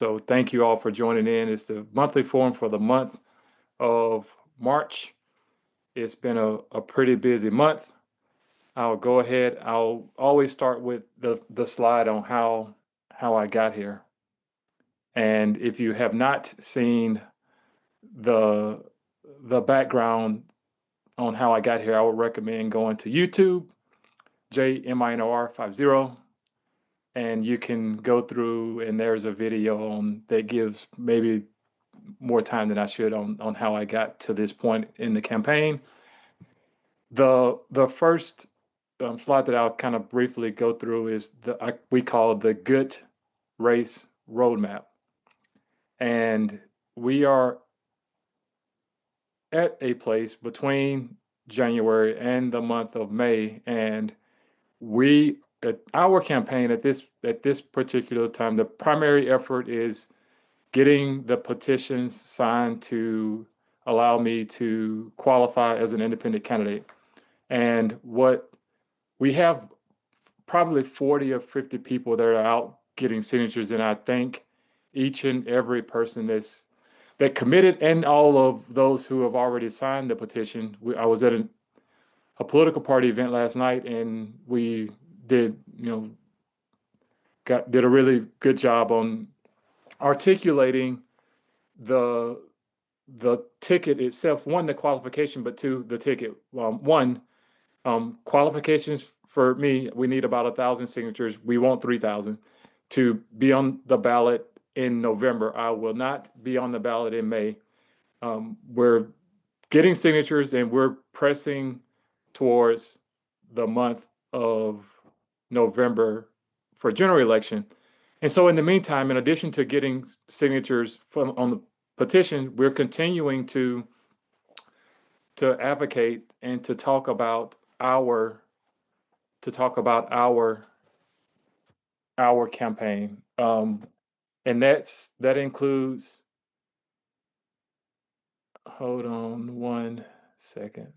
So thank you all for joining in. It's the monthly forum for the month of March. It's been a pretty busy month. I'll go ahead. I'll always start with the slide on how I got here. And if you have not seen the the background on how I got here, I would recommend going to YouTube, JMINOR50, and you can go through and there's a video on that gives maybe more time than I should on how I got to this point in the campaign. The first slide that I'll kind of briefly go through is we call the Good Race Roadmap, and we are at a place between January and the month of May, and we at our campaign at this particular time, the primary effort is getting the petitions signed to allow me to qualify as an independent candidate. And what we have probably 40 or 50 people that are out getting signatures, and I thank each and every person that committed and all of those who have already signed the petition. I was at a political party event last night, and we did, did a really good job on articulating the the ticket itself. One, the qualification, but two, the ticket. One, qualifications for me, we need about 1,000 signatures. We want 3,000 to be on the ballot in November. I will not be on the ballot in May. We're getting signatures and we're pressing towards the month of November for general election. And so in the meantime, in addition to getting signatures on the petition, we're continuing to advocate and to talk about our campaign. And that includes, hold on one second.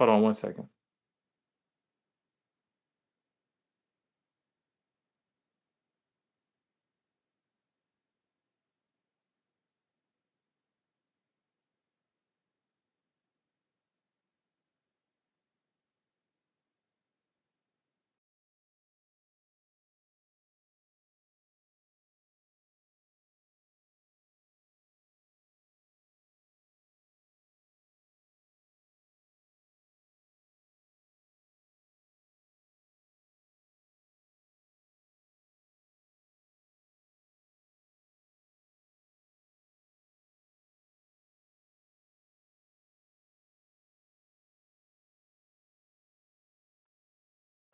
Hold on one second.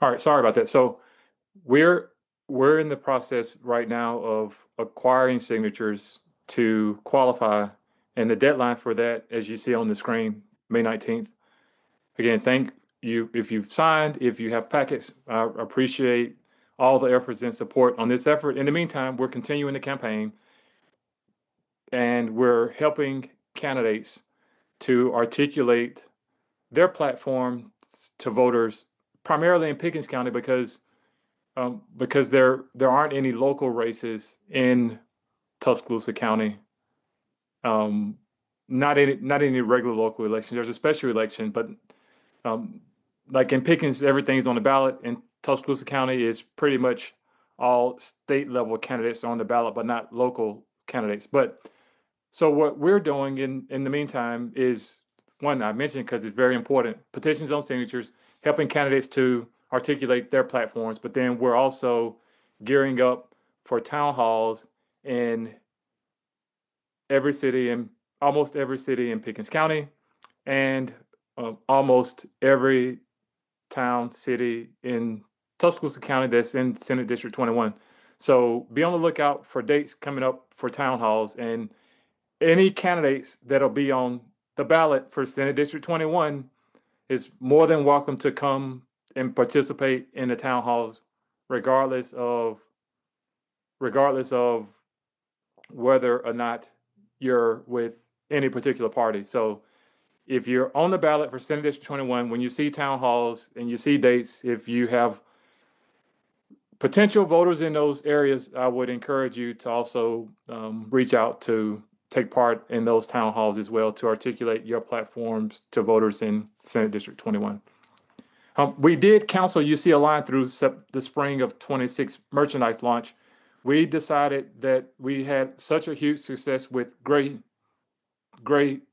All right, sorry about that. So we're we're in the process right now of acquiring signatures to qualify, and the deadline for that, as you see on the screen, May 19th. Again, thank you if you've signed, if you have packets. I appreciate all the efforts and support on this effort. In the meantime, we're continuing the campaign and we're helping candidates to articulate their platform to voters, primarily in Pickens County, because there aren't any local races in Tuscaloosa County. Um, not any regular local election. There's a special election, but um, like in Pickens, everything's on the ballot. In Tuscaloosa County, is pretty much all state level candidates on the ballot, but not local candidates. But so what we're doing in the meantime is one I mentioned because it's very important: petitions on signatures, helping candidates to articulate their platforms. But then we're also gearing up for town halls in every city in almost every city in Pickens County, and almost every town, city in Tuscaloosa County that's in Senate District 21. So be on the lookout for dates coming up for town halls, and any candidates that'll be on the ballot for Senate District 21 is more than welcome to come and participate in the town halls, regardless of whether or not you're with any particular party. So if you're on the ballot for Senate District 21, when you see town halls and you see dates, if you have potential voters in those areas, I would encourage you to also reach out to take part in those town halls as well to articulate your platforms to voters in Senate District 21. We did counsel UC Align through the spring of 26 merchandise launch. We decided that we had such a huge success with gray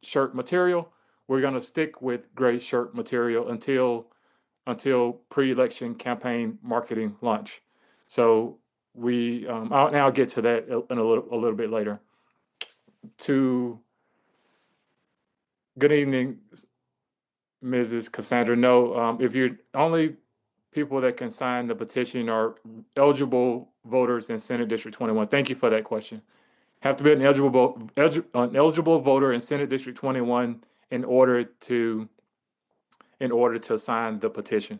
shirt material. We're going to stick with gray shirt material until pre-election campaign marketing launch. So I'll get to that in a little bit later. Good evening, Mrs. Cassandra. No, if you're only people that can sign the petition are eligible voters in Senate District 21. Thank you for that question. Have to be an eligible voter in Senate District 21 in order to sign the petition.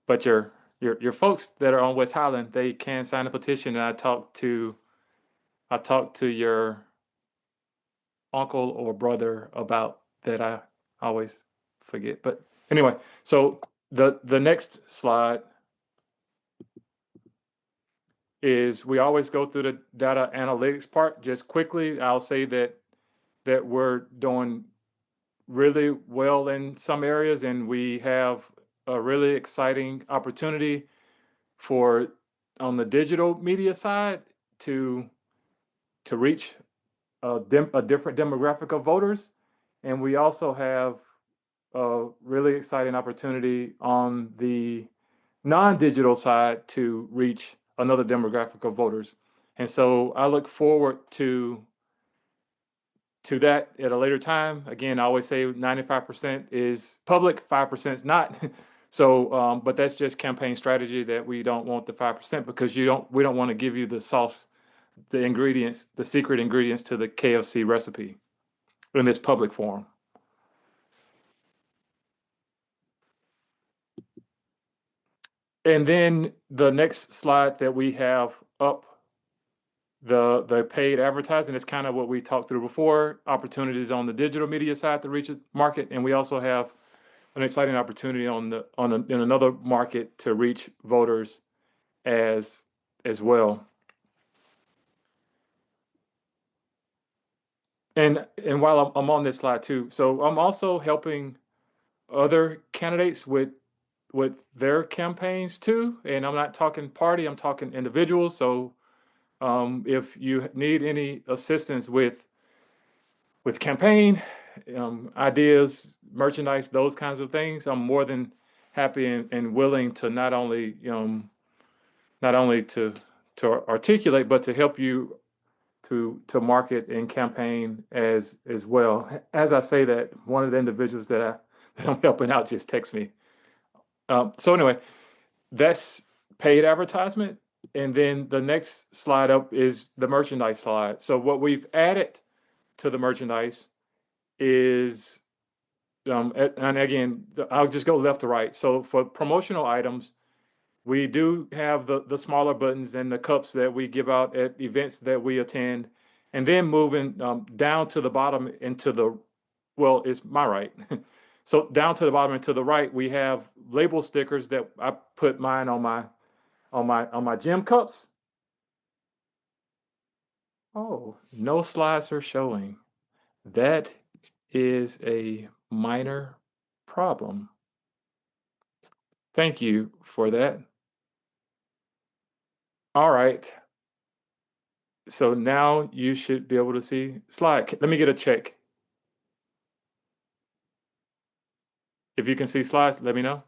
But your folks that are on West Highland, they can sign a petition. And I talked to your uncle or brother about that. I always forget. But anyway, so the next slide is we always go through the data analytics part. Just quickly, I'll say that we're doing really well in some areas, and we have a really exciting opportunity on the digital media side to reach a different demographic of voters. And we also have a really exciting opportunity on the non-digital side to reach another demographic of voters. And so I look forward to that at a later time. Again, I always say 95% is public, 5% is not. So, but that's just campaign strategy that we don't want the 5% because we don't want to give you the sauce, the ingredients, the secret ingredients to the KFC recipe in this public forum. And then the next slide that we have up, the paid advertising is kind of what we talked through before, opportunities on the digital media side to reach a market. And we also have an exciting opportunity in another market to reach voters as well. And while I'm on this slide too, so I'm also helping other candidates with their campaigns too. And I'm not talking party, I'm talking individuals. So if you need any assistance with campaign ideas, merchandise, those kinds of things, I'm more than happy and willing to not only to articulate, but to help you to market and campaign as well. As I say that, one of the individuals that I'm helping out just text me. So anyway, that's paid advertisement. And then the next slide up is the merchandise slide. So what we've added to the merchandise is, and again, I'll just go left to right. So for promotional items, we do have the smaller buttons and the cups that we give out at events that we attend. And then moving down to the bottom it's my right. So down to the bottom and to the right, we have label stickers that I put mine on my gym cups. Oh, no slides are showing. That is a minor problem. Thank you for that. All right. So now you should be able to see slide. Let me get a check. If you can see slides, let me know.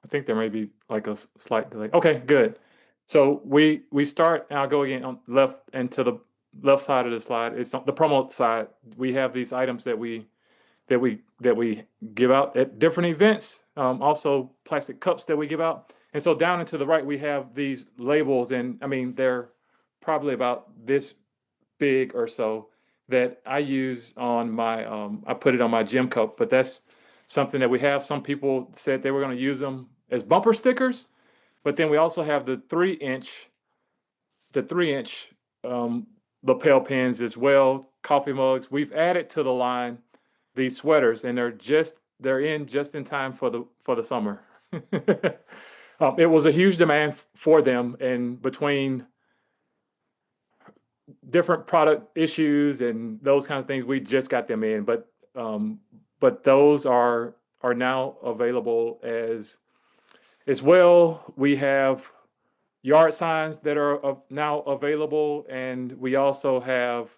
I think there may be like a slight delay. Okay, good. So we start, and I'll go again on left and to the left side of the slide. It's on the promo side. We have these items that we that we give out at different events. Also plastic cups that we give out. And so down and to the right, we have these labels, and I mean they're probably about this big or so that I use on my. I put it on my gym cup, but that's something that we have. Some people said they were going to use them as bumper stickers, but then we also have the 3-inch um, lapel pins as well, coffee mugs. We've added to the line these sweaters, and they're in just in time for the summer. It was a huge demand for them, and between different product issues and those kinds of things, we just got them in. But those are now available as well. We have yard signs that are now available, and we also have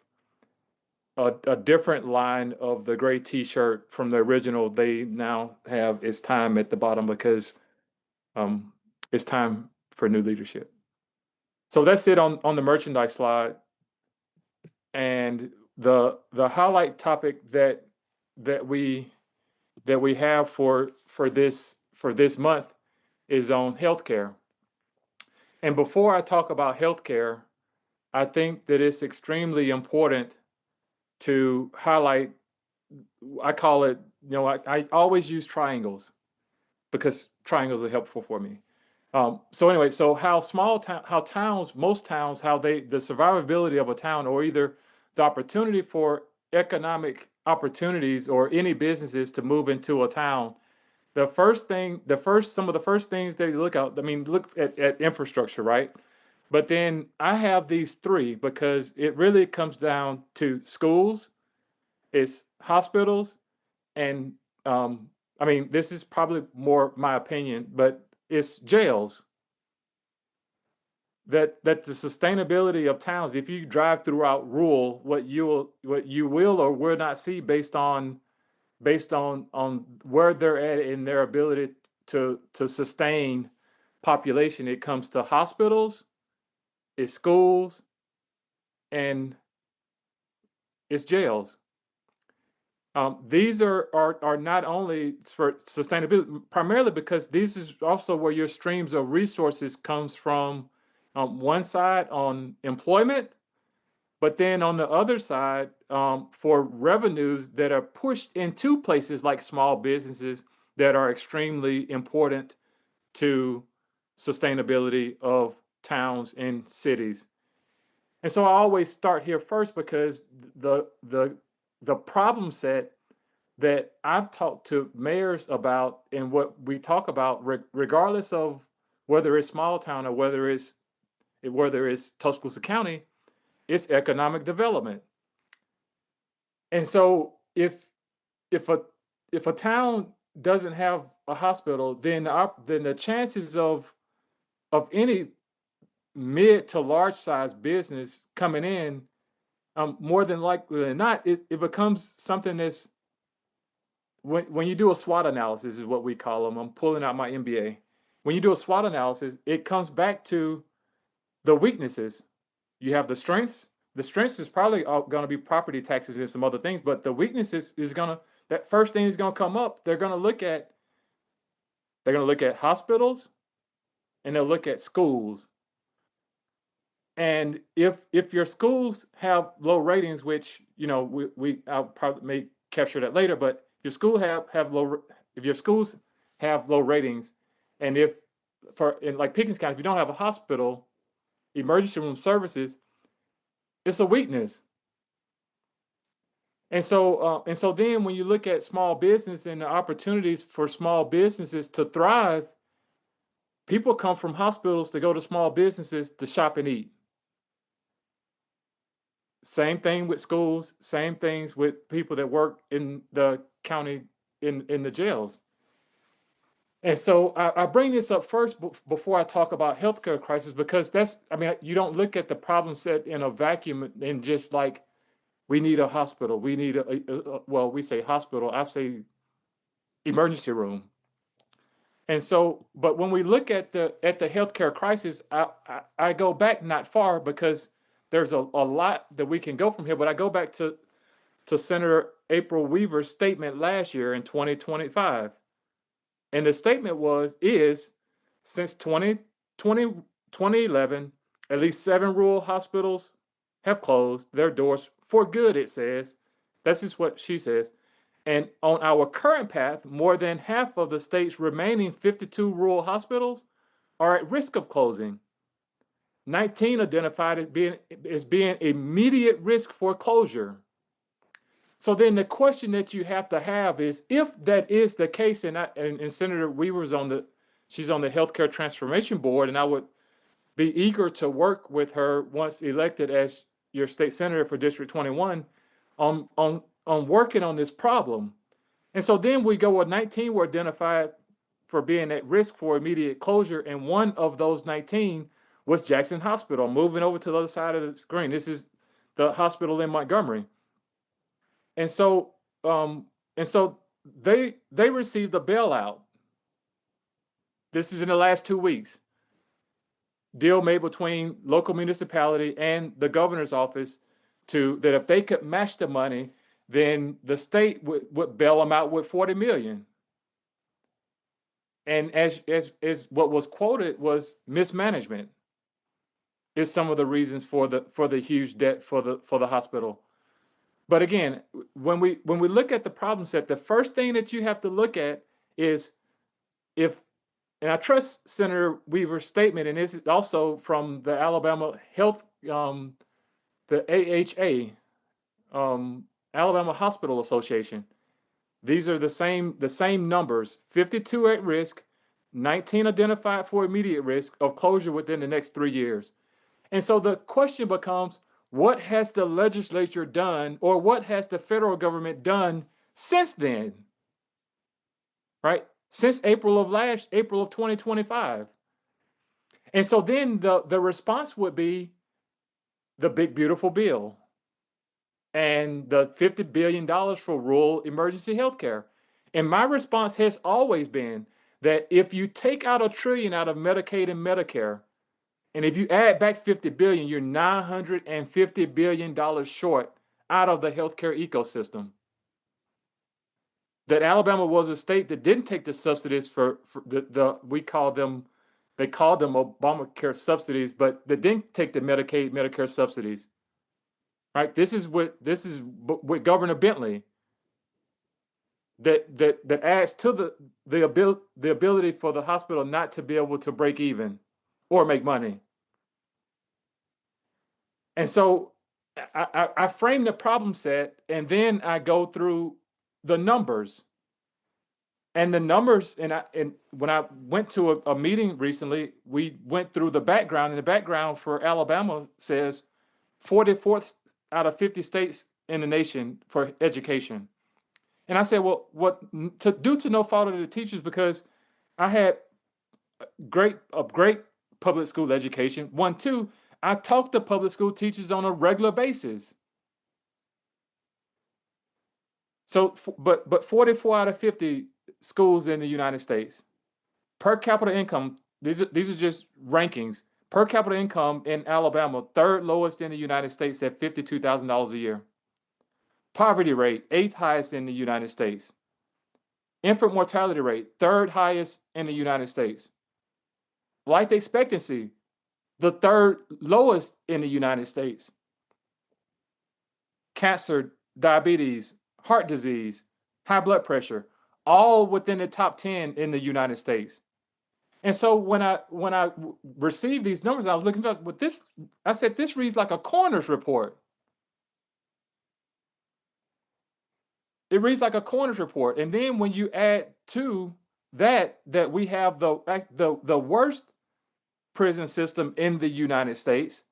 a different line of the gray T-shirt from the original. They now have "It's Time" at the bottom because um, it's time for new leadership. So that's it on the merchandise slide, and the highlight topic that we that we have for this month is on healthcare. And before I talk about healthcare, I think that it's extremely important to highlight. I call it, I always use triangles because triangles are helpful for me. So anyway, so how towns, most towns, the survivability of a town, or either the opportunity for economic opportunities or any businesses to move into a town. Some of the first things they look at, I mean, look at infrastructure, right? But then I have these three because it really comes down to schools, it's hospitals, and I mean, this is probably more my opinion, but it's jails. That the sustainability of towns, if you drive throughout rural, what you will or will not see based on where they're at in their ability to sustain population. It comes to hospitals, it's schools, and it's jails. These are not only for sustainability, primarily because this is also where your streams of resources comes from. One side on employment, but then on the other side, for revenues that are pushed into places like small businesses that are extremely important to sustainability of towns and cities. And so I always start here first because the problem set that I've talked to mayors about and what we talk about, regardless of whether it's small town or whether it's Tuscaloosa County, it's economic development. And so if a if a town doesn't have a hospital, then the chances of any mid to large size business coming in, more than likely than not, it becomes something that's when you do a SWOT analysis is what we call them. I'm pulling out my MBA. When you do a SWOT analysis, it comes back to the weaknesses. You have the strengths. The strengths is probably going to be property taxes and some other things, but the weaknesses is going to that first thing is going to come up. They're going to look at hospitals, and they'll look at schools. And if your schools have low ratings, which I'll probably may capture that later, but if your schools have low ratings, and if in like Pickens County, if you don't have a hospital, emergency room services, it's a weakness. And so then when you look at small business and the opportunities for small businesses to thrive, people come from hospitals to go to small businesses to shop and eat. Same thing with schools, same things with people that work in the county in the jails. And so I bring this up first before I talk about healthcare crisis because I mean, you don't look at the problem set in a vacuum and just like we need a hospital, we need well, we say hospital, I say emergency room. And so, but when we look at the healthcare crisis, I go back not far because there's a lot that we can go from here. But I go back to to Senator April Weaver's statement last year in 2025. And the statement is since 2011, at least 7 rural hospitals have closed their doors for good, it says. That's just what she says. And on our current path, more than half of the state's remaining 52 rural hospitals are at risk of closing. 19 identified as being immediate risk for closure. So then the question that you have to have is, if that is the case, and Senator Weaver's she's on the Healthcare Transformation Board, and I would be eager to work with her once elected as your state senator for District 21 on working on this problem. And so then we go with 19 were identified for being at risk for immediate closure, and one of those 19 was Jackson Hospital. Moving over to the other side of the screen, this is the hospital in Montgomery. And so they received a bailout. This is in the last 2 weeks. Deal made between local municipality and the governor's office that if they could match the money, then the state would bail them out with 40 million. And as what was quoted was mismanagement is some of the reasons for the huge debt for the hospital. But again, when we look at the problem set, the first thing that you have to look at is and I trust Senator Weaver's statement, and this is also from the Alabama Health, the AHA, Alabama Hospital Association. These are the same numbers: 52 at risk, 19 identified for immediate risk of closure within the next 3 years. And so the question becomes, what has the legislature done, or what has the federal government done since then? Right? Since April of 2025. And so then the response would be the big beautiful bill and the $50 billion for rural emergency health care. And my response has always been that if you take out $1 trillion out of Medicaid and Medicare, and if you add back 50 billion, you're $950 billion short out of the healthcare ecosystem. That Alabama was a state that didn't take the subsidies for they called them Obamacare subsidies, but they didn't take the Medicaid, Medicare subsidies. Right? This is with Governor Bentley that adds to the ability for the hospital not to be able to break even or make money. And so I frame the problem set, and then I go through the numbers. And the numbers, and when I went to a meeting recently, we went through the background, and the background for Alabama says 44th out of 50 states in the nation for education. And I said, well, due to no fault of the teachers, because I had a great public school education. 1, 2, I talk to public school teachers on a regular basis. So, but 44 out of 50 schools in the United States, per capita income, these are just rankings. Per capita income in Alabama, 3rd lowest in the United States at $52,000 a year. Poverty rate, 8th highest in the United States. Infant mortality rate, 3rd highest in the United States. Life expectancy, the 3rd lowest in the United States. Cancer, diabetes, heart disease, high blood pressure, all within the top 10 in the United States. And so when I received these numbers, I was looking at this. I said, this reads like a coroner's report. It reads like a coroner's report. And then when you add to that we have the worst prison system in the United States,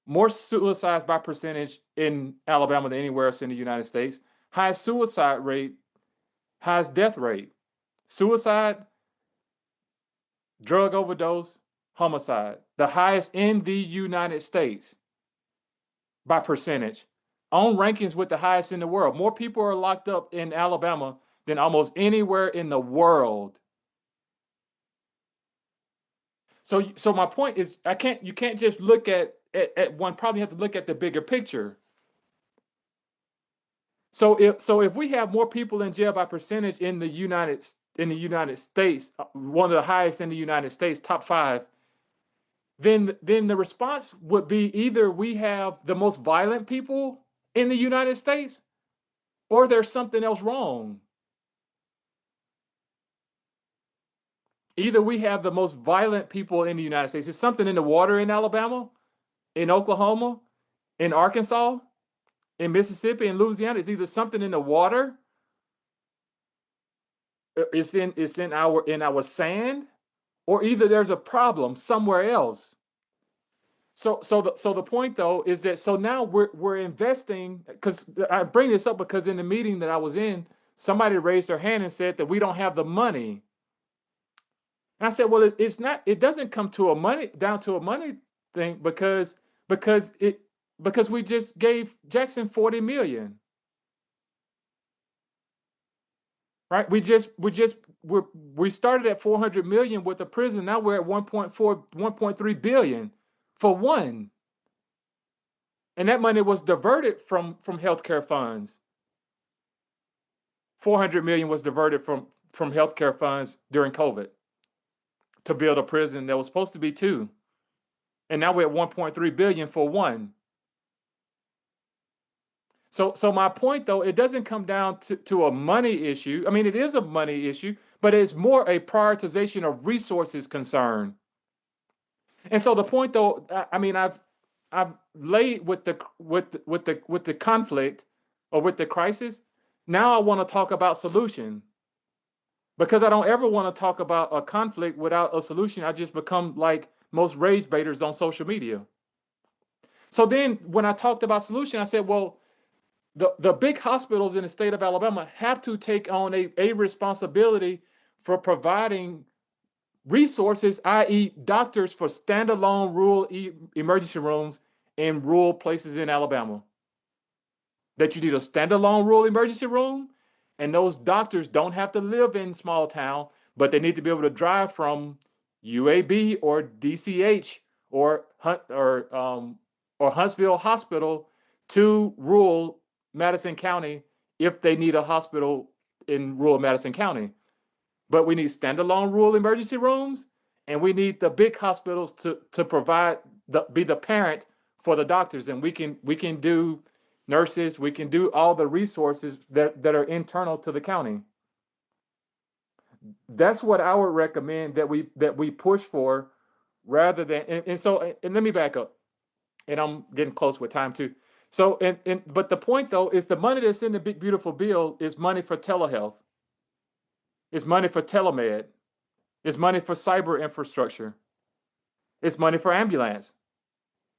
more suicides by percentage in Alabama than anywhere else in the United States, highest suicide rate, highest death rate, suicide, drug overdose, homicide, the highest in the United States by percentage, on rankings with the highest in the world. More people are locked up in Alabama than almost anywhere in the world. So my point is, you can't just look at one. Probably have to look at the bigger picture. So if we have more people in jail by percentage in the United States, one of the highest in the United States, top five, then the response would be either we have the most violent people in the United States or there's something else wrong. Either we have the most violent people in the United States. It's something in the water in Alabama, in Oklahoma, in Arkansas, in Mississippi, in Louisiana. It's either something in the water, it's in our sand, or either there's a problem somewhere else. So the point though is that so now we're investing, because I bring this up because in the meeting that I was in, somebody raised their hand and said that we don't have the money. And I said, well, it's not. It doesn't come to a money down to a money thing because it because we just gave Jackson 40 million, right? We started at 400 million with the prison. Now we're at 1.4, 1.3 billion for one, and that money was diverted from healthcare funds. 400 million was diverted from healthcare funds during COVID to build a prison that was supposed to be two, and now we're at 1.3 billion for one. So my point though, it doesn't come down to a money issue. I mean, it is a money issue, but it's more a prioritization of resources concern. And so the point though, I mean, I've laid with the conflict or with the crisis. Now I want to talk about solution, because I don't ever want to talk about a conflict without a solution. I just become like most rage baiters on social media. So then when I talked about solution, I said, well, the big hospitals in the state of Alabama have to take on a responsibility for providing resources, i.e., doctors for standalone rural emergency rooms in rural places in Alabama. That you need a standalone rural emergency room, and those doctors don't have to live in small town, but they need to be able to drive from UAB or DCH or Huntsville Hospital to rural Madison County if they need a hospital in rural Madison County. But we need standalone rural emergency rooms, and we need the big hospitals to provide be the parent for the doctors, and we can do nurses, we can do all the resources that are internal to the county. That's what I would recommend that we push for, rather than and let me back up, and I'm getting close with time too. So but the point though is the money that's in the big beautiful bill is money for telehealth, it's money for telemed, it's money for cyber infrastructure, it's money for ambulance,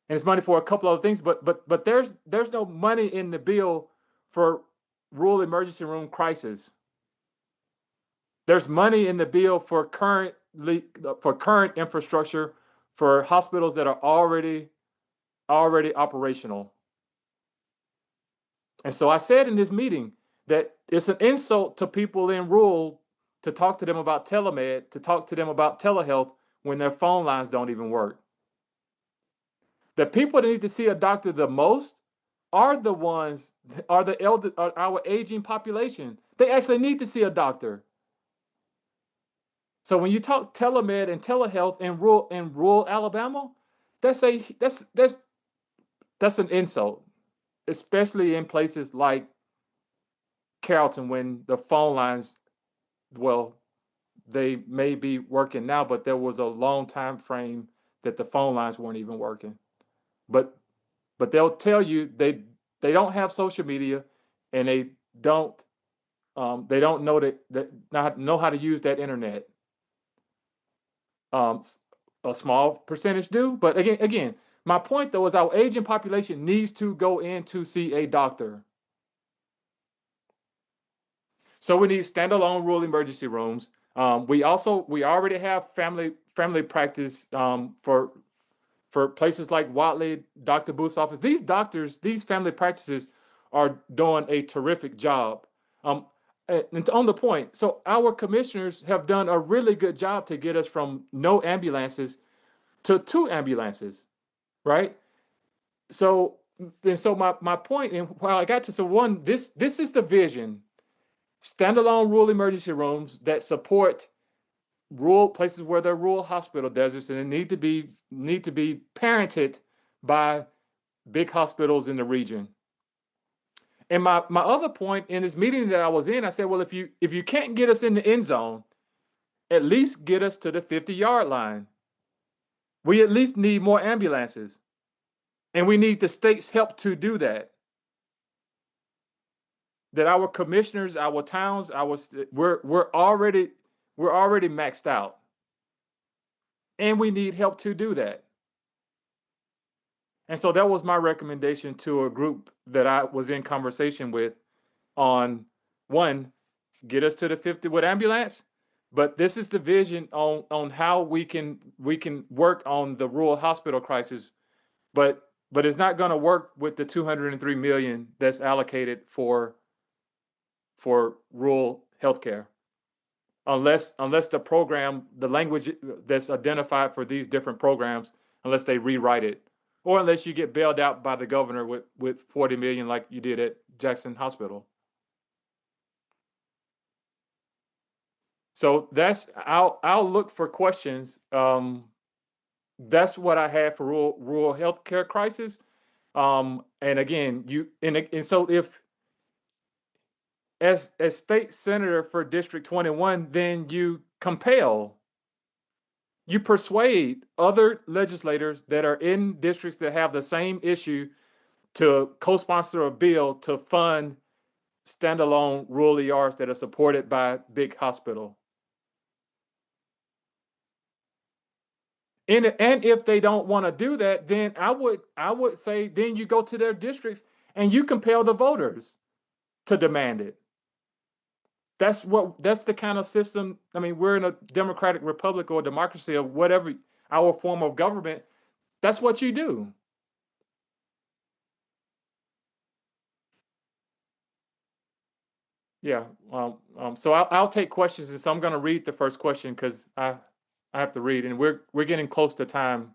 and it's money for a couple other things. But there's no money in the bill for rural emergency room crisis. There's money in the bill for current infrastructure for hospitals that are already operational. And so I said in this meeting that it's an insult to people in rural to talk to them about telemed, to talk to them about telehealth when their phone lines don't even work. The people that need to see a doctor the most are the ones, are the elder, are our aging population. They actually need to see a doctor. So when you talk telemed and telehealth in rural Alabama, that's a that's an insult, especially in places like Carrollton when the phone lines, well, they may be working now, but there was a long time frame that the phone lines weren't even working. But but they'll tell you they don't have social media, and don't they don't that not know how to use that internet. Um, a small percentage do, but again, my point though is our aging population needs to go in to see a doctor. So we need standalone rural emergency rooms. We already have family practice for places like Watley, Dr. Booth's office. These doctors, these family practices are doing a terrific job. Um, and on the point, so our commissioners have done a really good job to get us from no ambulances to two ambulances, right? So and so my point, and while I got to, so one, this is the vision: standalone rural emergency rooms that support rural places where there are rural hospital deserts, and they need to be parented by big hospitals in the region. And my other point in this meeting that I was in, I said, well, if you can't get us in the end zone, at least get us to the 50-yard line. We at least need more ambulances, and we need the state's help to do that. That our commissioners, our towns, we're already maxed out, and we need help to do that. And so that was my recommendation to a group that I was in conversation with on one, get us to the 50 with ambulance. But this is the vision on how we can work on the rural hospital crisis. But it's not going to work with the 203 million that's allocated for rural healthcare, unless the language that's identified for these different programs, unless they rewrite it, or unless you get bailed out by the governor with 40 million like you did at Jackson Hospital. So I'll look for questions. That's what I have for rural healthcare crisis. And again, and so if as state senator for District 21, then you persuade other legislators that are in districts that have the same issue to co-sponsor a bill to fund standalone rural ERs that are supported by big hospital. And if they don't want to do that, then I would say then you go to their districts and you compel the voters to demand it. That's the kind of system. I mean, we're in a democratic republic or democracy or whatever our form of government. That's what you do. Yeah. So I'll take questions, and so I'm going to read the first question because I have to read, and we're getting close to time.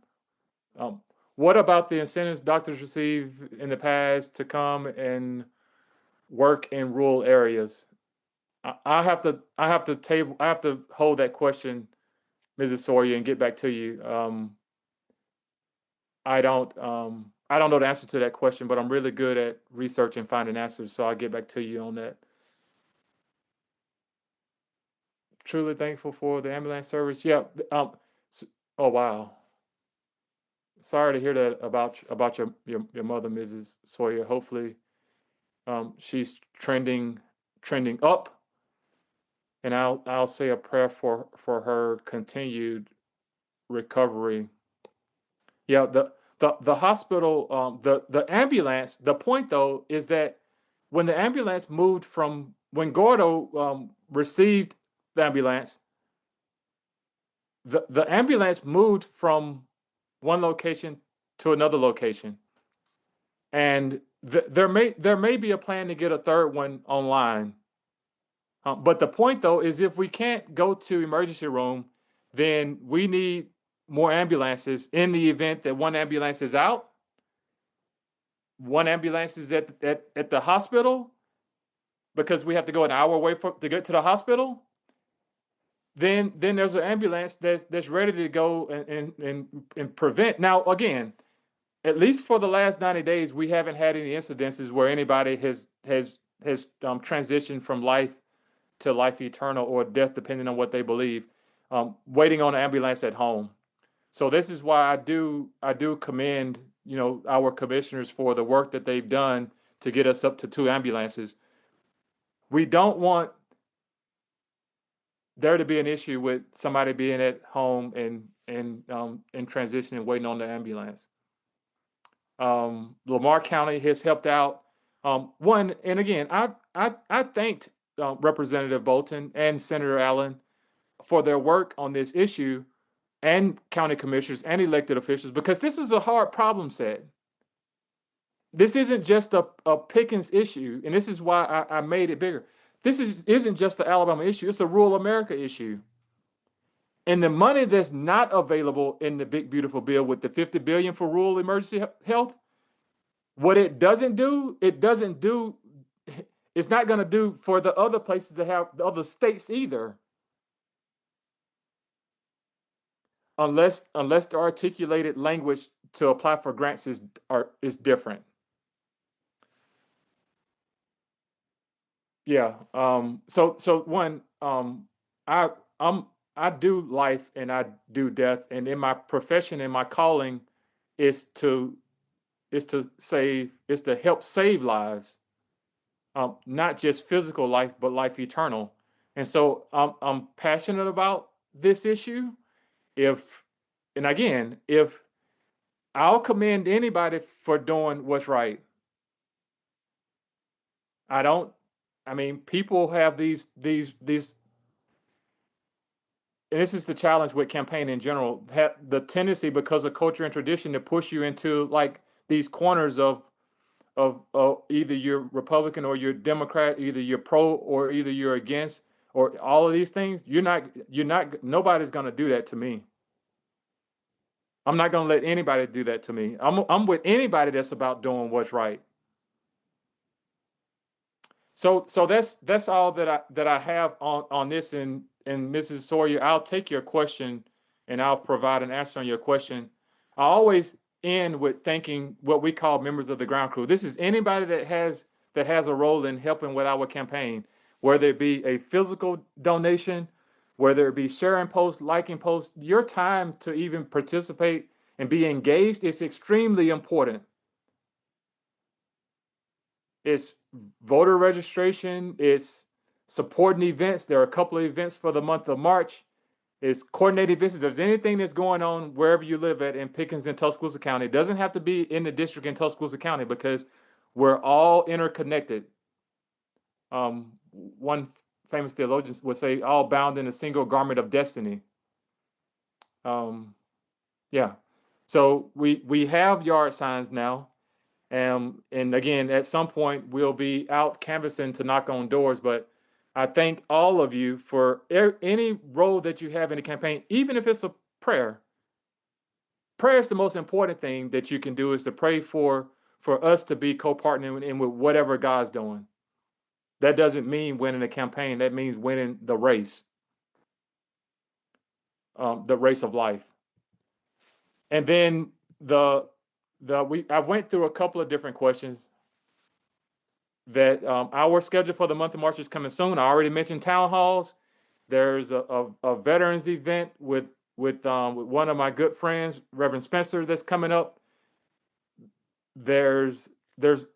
Um, what about the incentives doctors receive in the past to come and work in rural areas? I have to hold that question, Mrs. Sawyer, and get back to you. I don't know the answer to that question, but I'm really good at research and finding answers, so I'll get back to you on that. Truly thankful for the ambulance service. Yeah. Oh wow. Sorry to hear that about your mother, Mrs. Sawyer. Hopefully, she's trending up, and I'll say a prayer for her continued recovery. Yeah, the hospital, the ambulance. The point though is that when the ambulance moved from when Gordo received the ambulance, the ambulance moved from one location to another location, and there may be a plan to get a third one online. But the point though is if we can't go to emergency room, then we need more ambulances in the event that one ambulance is out, one ambulance is at the hospital because we have to go an hour away to get to the hospital. Then there's an ambulance that's ready to go and prevent. Now again, at least for the last 90 days, we haven't had any incidences where anybody has transitioned from life to life eternal or death, depending on what they believe, waiting on an ambulance at home. So this is why I do commend our commissioners for the work that they've done to get us up to 2 ambulances. We don't want there to be an issue with somebody being at home and in transition and waiting on the ambulance. Lamar County has helped out. One, and again, I thanked Representative Bolton and Senator Allen for their work on this issue, and county commissioners and elected officials, because this is a hard problem set. This isn't just a Pickens issue, and this is why I made it bigger. Isn't just the Alabama issue; it's a rural America issue. And the money that's not available in the big beautiful bill with the 50 billion for rural emergency health, What it doesn't do, it's not going to do for the other places that have the other states either, unless the articulated language to apply for grants is different. Yeah. So one, I I'm I do life and I do death, and in my profession and my calling is to is to help save lives, not just physical life, but life eternal. And so I'm passionate about this issue. If and again, if I'll commend anybody for doing what's right. I don't. I mean, people have these, and this is the challenge with campaign in general. The tendency because of culture and tradition to push you into like these corners of either you're Republican or you're Democrat, either you're pro or either you're against, or all of these things. Nobody's going to do that to me. I'm not going to let anybody do that to me. I'm with anybody that's about doing what's right. So that's all that I have on this. And Mrs. Sawyer, I'll take your question and I'll provide an answer on your question. I always end with thanking what we call members of the ground crew. This is anybody that has a role in helping with our campaign, whether it be a physical donation, whether it be sharing posts, liking posts. Your time to even participate and be engaged is extremely important. It's voter registration, it's supporting events. There are a couple of events for the month of March. It's coordinated events. If there's anything that's going on wherever you live at in Pickens and Tuscaloosa County, it doesn't have to be in the district in Tuscaloosa County because we're all interconnected. One famous theologian would say, all bound in a single garment of destiny. Um, yeah. So we have yard signs now. And again, at some point, we'll be out canvassing to knock on doors. But I thank all of you for any role that you have in the campaign, even if it's a prayer. Prayer is the most important thing that you can do is to pray for us to be co-partnering in with whatever God's doing. That doesn't mean winning a campaign. That means winning the race of life. And then I went through a couple of different questions that our schedule for the month of March is coming soon. I already mentioned town halls. There's a veterans event with one of my good friends, Reverend Spencer, that's coming up. There's there's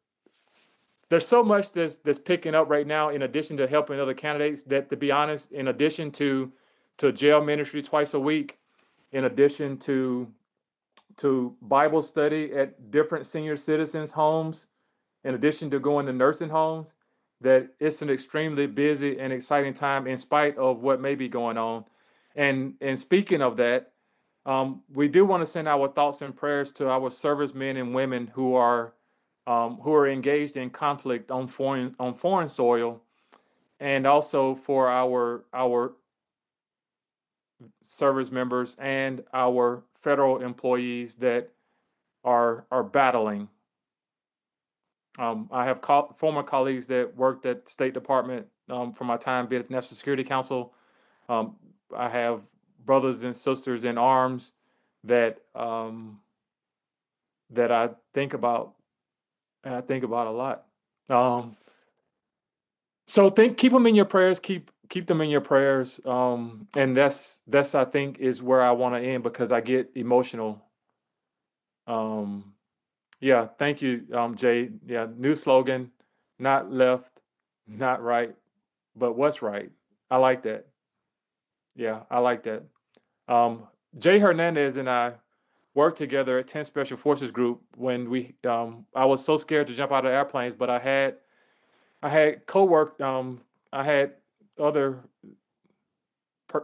there's so much that's picking up right now. In addition to helping other candidates, that to be honest, in addition to jail ministry twice a week, in addition to Bible study at different senior citizens' homes, in addition to going to nursing homes, that it's an extremely busy and exciting time in spite of what may be going on. And speaking of that, we do want to send our thoughts and prayers to our servicemen and women who are engaged in conflict on foreign soil, and also for our service members and our federal employees that are battling. I have former colleagues that worked at the State Department for my time being at the National Security Council. Um, I have brothers and sisters in arms that that I think about, and I think about a lot. Um, so keep them in your prayers. Keep them in your prayers. And that's I think is where I want to end because I get emotional. Um, yeah, thank you, Jay. Yeah, new slogan: not left, not right, but what's right. I like that. Yeah, I like that. Um, Jay Hernandez and I worked together at 10 Special Forces Group when I was so scared to jump out of airplanes, but I had co-work I had other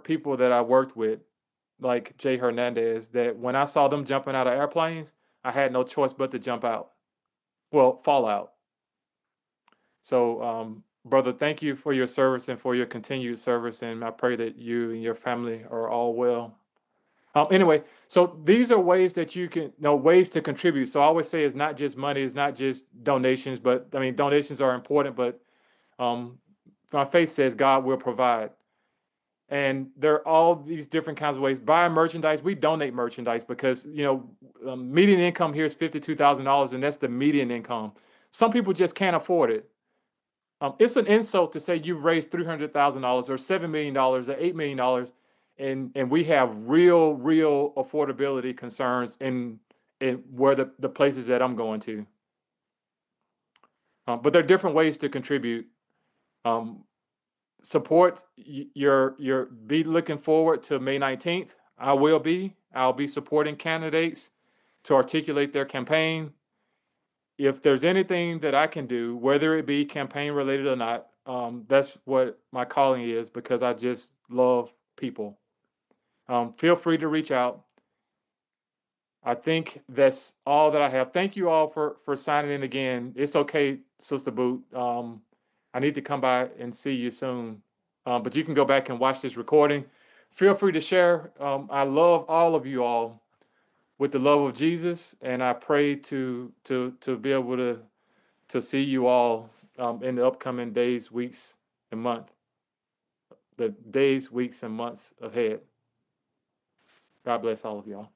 people that I worked with, like Jay Hernandez, that when I saw them jumping out of airplanes, I had no choice but to jump out. Well, fall out. So, brother, thank you for your service and for your continued service, and I pray that you and your family are all well. Anyway, so these are ways that you can, ways to contribute. So I always say it's not just money, it's not just donations, but I mean, donations are important, but um, my faith says God will provide. And there are all these different kinds of ways. Buy merchandise, we donate merchandise because, median income here is $52,000, and that's the median income. Some people just can't afford it. It's an insult to say you've raised $300,000 or $7 million or $8 million, and we have real affordability concerns in where the places that I'm going to. But there are different ways to contribute. Um, Support your be looking forward to May 19th. I'll be supporting candidates to articulate their campaign. If there's anything that I can do, whether it be campaign related or not, that's what my calling is, because I just love people. Feel free to reach out. I think that's all that I have. Thank you all for signing in again. It's okay, Sister Boot. I need to come by and see you soon. But you can go back and watch this recording. Feel free to share. I love all of you all with the love of Jesus, and I pray to be able to see you all in the upcoming days, weeks, and the days, weeks, and months ahead. God bless all of y'all.